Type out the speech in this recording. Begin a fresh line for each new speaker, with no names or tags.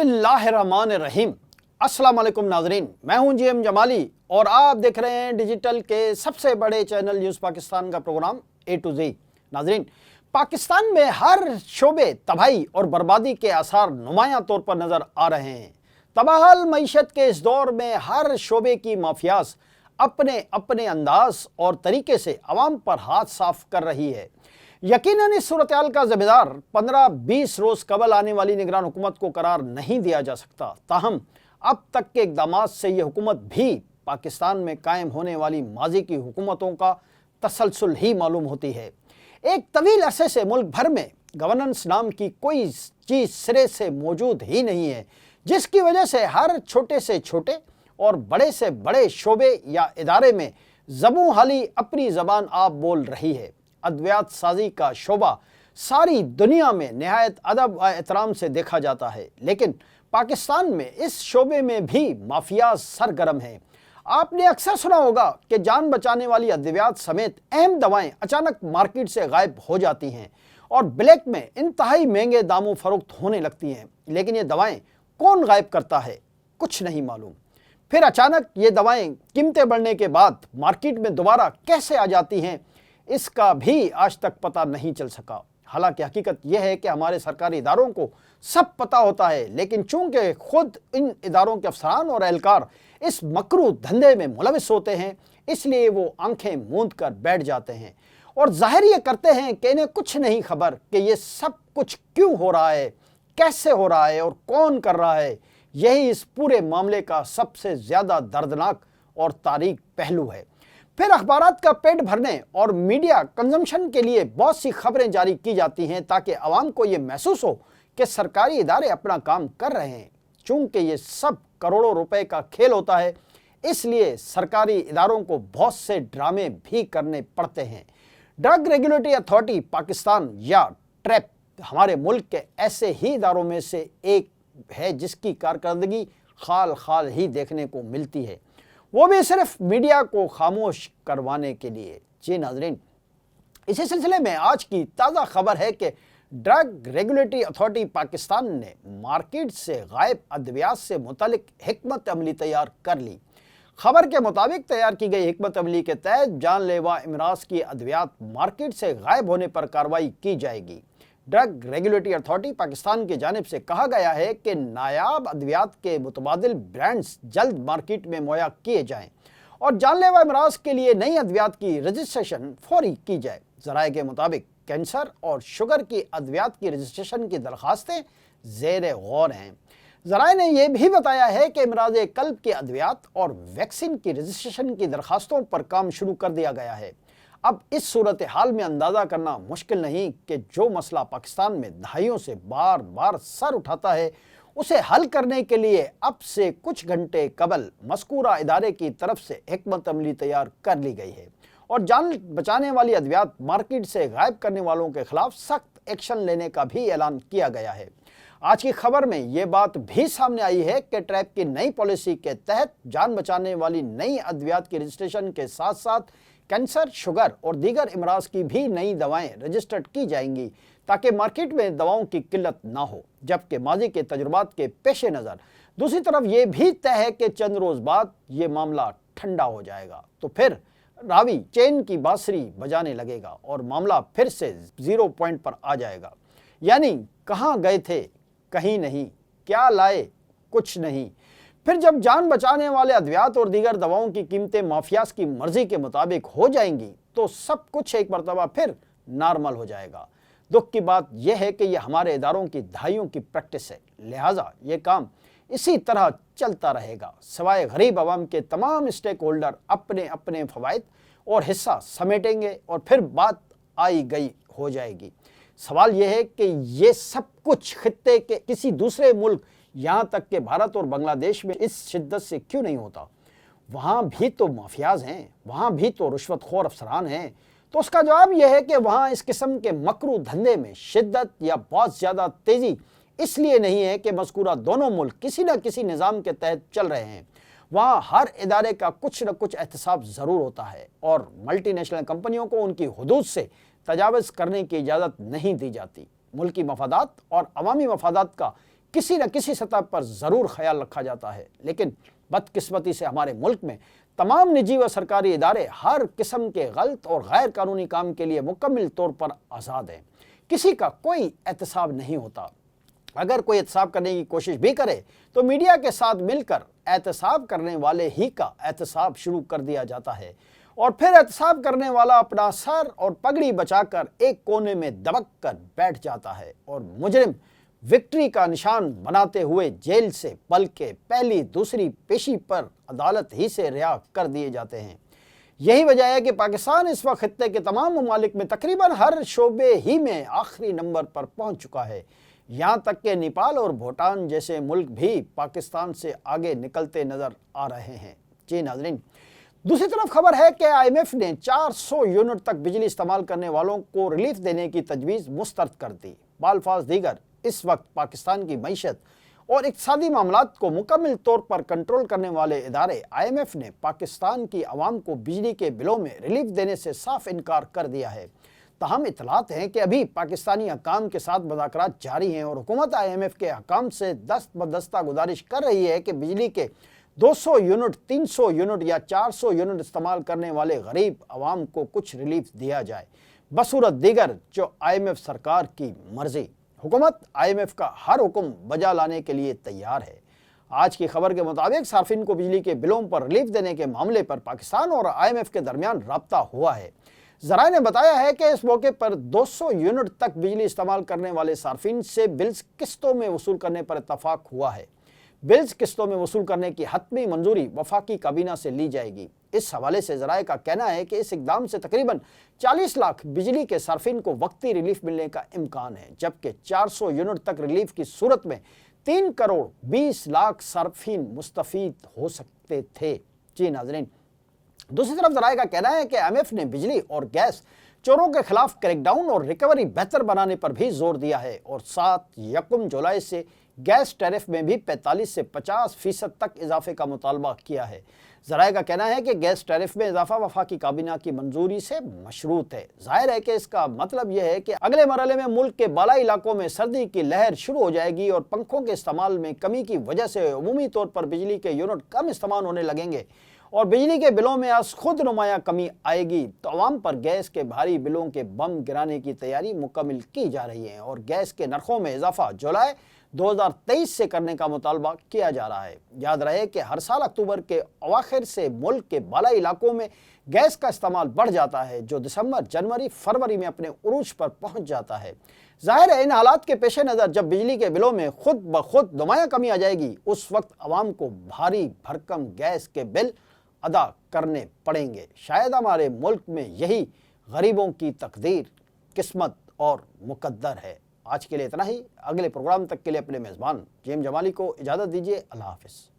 बिस्मिल्लाहिर्रहमानिर्रहीम। अस्सलाम वालेकुम नाजरीन, मैं हूं जीएम जमाली और आप देख रहे हैं डिजिटल के सबसे बड़े चैनल न्यूज़ पाकिस्तान का प्रोग्राम ए टू जी। नाजरीन, पाकिस्तान में हर शोबे तबाही और बर्बादी के आसार नुमायां तौर पर नज़र आ रहे हैं। तबाहल मईशत के इस दौर में हर शोबे की माफियाज अपने अपने अंदाज और तरीके से अवाम पर हाथ साफ कर रही है। यकीनन इस सूरत-ए-हाल का ज़िम्मेदार 15-20 रोज़ कबल आने वाली निगरान हुकूमत को करार नहीं दिया जा सकता। ताहम अब तक के इक़दामात से ये हुकूमत भी पाकिस्तान में कायम होने वाली माजी की हुकूमतों का तसलसल ही मालूम होती है। एक तवील अरसे से मुल्क भर में गवर्नेंस नाम की कोई चीज़ सिरे से मौजूद ही नहीं है, जिसकी वजह से हर छोटे से छोटे और बड़े से बड़े शोबे या इदारे में ज़बूं हाली अपनी ज़बान आप बोल रही है। अद्वियात साजी का शोबा सारी दुनिया में निहायत अदब व एहतराम से देखा जाता है, लेकिन पाकिस्तान में इस शोबे में भी माफिया सरगर्म हैं। आपने अक्सर सुना होगा कि जान बचाने वाली अद्वियात समेत अहम दवाएं अचानक मार्केट से गायब हो जाती हैं और ब्लैक में इंतहाई महंगे दामों फरोख्त होने लगती हैं। लेकिन ये दवाएं कौन गायब करता है, कुछ नहीं मालूम। फिर अचानक ये दवाएं कीमतें बढ़ने के बाद मार्केट में दोबारा कैसे आ जाती हैं, इसका भी आज तक पता नहीं चल सका। हालांकि हकीकत यह है कि हमारे सरकारी इदारों को सब पता होता है, लेकिन चूंकि खुद इन इदारों के अफसरान और एहलकार इस मकरू धंधे में मुलविस होते हैं, इसलिए वो आंखें मूंद कर बैठ जाते हैं और जाहिर ये करते हैं कि इन्हें कुछ नहीं खबर कि ये सब कुछ क्यों हो रहा है, कैसे हो रहा है और कौन कर रहा है। यही इस पूरे मामले का सबसे ज़्यादा दर्दनाक और तारीक पहलू है। फिर अखबारात का पेट भरने और मीडिया कंजम्पशन के लिए बहुत सी खबरें जारी की जाती हैं ताकि आवाम को ये महसूस हो कि सरकारी इदारे अपना काम कर रहे हैं। चूंकि ये सब करोड़ों रुपए का खेल होता है, इसलिए सरकारी इदारों को बहुत से ड्रामे भी करने पड़ते हैं। ड्रग रेगुलेटरी अथॉरिटी पाकिस्तान या ट्रैप हमारे मुल्क के ऐसे ही इदारों में से एक है जिसकी कारकर्दगी खाल खाल ही देखने को मिलती है, वो भी सिर्फ मीडिया को खामोश करवाने के लिए। जी नाजरीन, इसी सिलसिले में आज की ताज़ा खबर है कि ड्रग रेगुलेटरी अथॉरिटी पाकिस्तान ने मार्केट से गायब अद्वियात से मुतालिक हिकमत अमली तैयार कर ली। खबर के मुताबिक तैयार की गई हिकमत अमली के तहत जानलेवा इमराज की अद्वियात मार्केट से गायब होने पर कार्रवाई की जाएगी। ड्रग रेगुलेटरी अथॉरिटी पाकिस्तान की जानिब से कहा गया है कि नायाब अद्वियात के मुतबादिल ब्रांड्स जल्द मार्केट में मुहैया किए जाएं और जानलेवा अमराज के लिए नई अद्वियात की रजिस्ट्रेशन फौरी की जाए। ज़राए के मुताबिक कैंसर और शुगर की अद्वियात की रजिस्ट्रेशन की दरख्वास्तें ज़ेर गौर हैं। ज़राए ने यह भी बताया है कि इमराज कल्ब के अद्वियात और वैक्सीन की रजिस्ट्रेशन की दरख्वास्तों पर काम शुरू कर दिया गया है। अब इस सूरत हाल में अंदाज़ा करना मुश्किल नहीं कि जो मसला पाकिस्तान में दहाइयों से बार बार सर उठाता है, उसे हल करने के लिए अब से कुछ घंटे कबल मज़कूरा इदारे की तरफ से हिकमत अमली तैयार कर ली गई है और जान बचाने वाली अद्वियात मार्केट से गायब करने वालों के खिलाफ सख्त एक्शन लेने का भी ऐलान किया गया है। आज की खबर में ये बात भी सामने आई है कि ट्रैप की नई पॉलिसी के तहत जान बचाने वाली नई अद्वियात की रजिस्ट्रेशन के साथ साथ कैंसर, शुगर और दीगर इमराज की भी नई दवाएं रजिस्टर्ड की जाएंगी ताकि मार्केट में दवाओं की किल्लत ना हो। जबकि माजी के तजुर्बात के पेश नज़र दूसरी तरफ ये भी तय है कि चंद रोज़ बाद ये मामला ठंडा हो जाएगा तो फिर रावी चैन की बांसुरी बजाने लगेगा और मामला फिर से ज़ीरो पॉइंट पर आ जाएगा। यानी कहाँ गए थे, कहीं नहीं, क्या लाए, कुछ नहीं। फिर जब जान बचाने वाले अद्वियात और दीगर दवाओं की कीमतें माफियाज की मर्जी के मुताबिक हो जाएंगी तो सब कुछ एक मरतबा फिर नॉर्मल हो जाएगा। दुख की बात यह है कि यह हमारे इदारों की दहाइयों की प्रैक्टिस है, लिहाजा ये काम इसी तरह चलता रहेगा सिवाय गरीब आवाम के तमाम स्टेक होल्डर अपने अपने फ़वाइद और हिस्सा समेटेंगे और फिर बात आई गई हो जाएगी। सवाल यह है कि ये सब कुछ खित्ते के किसी दूसरे मुल्क यहाँ तक कि भारत और बांग्लादेश में इस शिद्दत से क्यों नहीं होता? वहाँ भी तो माफियाज हैं, वहाँ भी तो रुश्वतखोर अफसरान हैं। तो उसका जवाब यह है कि वहाँ इस किस्म के मकरू धंधे में शिद्दत या बहुत ज़्यादा तेज़ी इसलिए नहीं है कि मज़कूरा दोनों मुल्क किसी न किसी निज़ाम के तहत चल रहे हैं। वहाँ हर इदारे का कुछ न कुछ एहतसाब ज़रूर होता है और मल्टी नेशनल कंपनियों को उनकी हुदूद से तजावज़ करने की इजाज़त नहीं दी जाती। मुल्की मफादात और अवामी मफादात का किसी न किसी सतह पर ज़रूर ख्याल रखा जाता है, लेकिन बदकिस्मती से हमारे मुल्क में तमाम निजी व सरकारी इदारे हर किस्म के गलत और गैर कानूनी काम के लिए मुकम्मल तौर पर आज़ाद हैं। किसी का कोई एहतसाब नहीं होता। अगर कोई एहतसाब करने की कोशिश भी करे तो मीडिया के साथ मिलकर एहतसाब करने वाले ही का एहतसाब शुरू कर दिया जाता है और फिर एहतसाब करने वाला अपना सर और पगड़ी बचाकर एक कोने में दबक कर बैठ जाता है और मुजरिम विक्ट्री का निशान बनाते हुए जेल से बल्कि पहली दूसरी पेशी पर अदालत ही से रिहा कर दिए जाते हैं। यही वजह है कि पाकिस्तान इस वक्त खित्ते के तमाम ममालिक में तकरीबन हर शोबे ही में आखिरी नंबर पर पहुंच चुका है। यहाँ तक कि नेपाल और भूटान जैसे मुल्क भी पाकिस्तान से आगे निकलते नज़र आ रहे हैं। जी नाज़रीन, दूसरी तरफ खबर है कि IMF ने 400 यूनिट तक बिजली इस्तेमाल करने वालों को रिलीफ देने की तजवीज़ मुस्तरद कर दी। बालफाज दीगर इस वक्त पाकिस्तान की मईशत और इक़्तिसादी मामलात को मुकम्मल तौर पर कंट्रोल करने वाले इदारे IMF ने पाकिस्तान की आवाम को बिजली के बिलों में रिलीफ देने से साफ इनकार कर दिया है। ताहम इतलात हैं कि अभी पाकिस्तानी हकाम के साथ मुज़ाकरात जारी हैं और हुकूमत IMF के हकाम से दस्त बदस्ता गुजारिश कर रही है कि बिजली के 200 यूनिट, 300 यूनिट या 400 यूनिट इस्तेमाल करने वाले गरीब आवाम को कुछ रिलीफ दिया जाए बसूरत दीगर जो IMF सरकार की मर्जी। हुकूमत IMF का हर हुक्म बजा लाने के लिए तैयार है। आज की खबर के मुताबिक सार्फिन को बिजली के बिलों पर रिलीफ देने के मामले पर पाकिस्तान और IMF के दरमियान राब्ता हुआ है। ज़राए ने बताया है कि इस मौके पर 200 यूनिट तक बिजली इस्तेमाल करने वाले सार्फिन से बिल्स किस्तों में वसूल करने पर इत्तफाक हुआ है। बिल्स किस्तों में वसूल करने की हतमी मंजूरी वफाकी काबीना से ली जाएगी। इस हवाले से ज़राए का कहना है कि इस इकदाम से तकरीबन 40 लाख बिजली के सार्फिन को वक्ती रिलीफ मिलने का इम्कान है, जबकि 400 यूनिट तक रिलीफ की सूरत में 3 करोड़ 20 लाख सार्फिन मुस्तफ़ीद हो सकते थे। जी नाज़रीन, दूसरी तरफ ज़राए का कहना है कि IMF ने बिजली और गैस चोरों के खिलाफ क्रैकडाउन और रिकवरी बेहतर बनाने पर भी जोर दिया है और 7 जुलाई से गैस टैरिफ में भी 45 से 50% तक इजाफे का मुतालबा किया है। ज़राए का कहना है कि गैस टैरिफ में इजाफा वफाकी काबीना की मंजूरी से मशरूत है। जाहिर है कि इसका मतलब यह है कि अगले मरहले में मुल्क के बालाई इलाकों में सर्दी की लहर शुरू हो जाएगी और पंखों के इस्तेमाल में कमी की वजह से अमूमी तौर पर बिजली के यूनिट कम इस्तेमाल होने लगेंगे और बिजली के बिलों में आज खुद नुमाया कमी आएगी। तो अवाम पर गैस के भारी बिलों के बम गिराने की तैयारी मुकम्मल की जा रही है और गैस के नरखों में इजाफा जुलाई 2023 से करने का मुतालबा किया जा रहा है। याद रहे कि हर साल अक्टूबर के अवाखिर से मुल्क के बालाई इलाकों में गैस का इस्तेमाल बढ़ जाता है, जो दिसंबर, जनवरी, फरवरी में अपने उरूज पर पहुंच जाता है। जाहिर है इन हालात के पेश नज़र जब बिजली के बिलों में खुद ब खुद नुमाया कमी आ जाएगी, उस वक्त आवाम को भारी भरकम गैस के बिल अदा करने पड़ेंगे। शायद हमारे मुल्क में यही गरीबों की तकदीर, किस्मत और मुकद्दर है। आज के लिए इतना ही। अगले प्रोग्राम तक के लिए अपने मेज़बान JM जमाली को इजाज़त दीजिए। अल्लाह हाफ़िज़।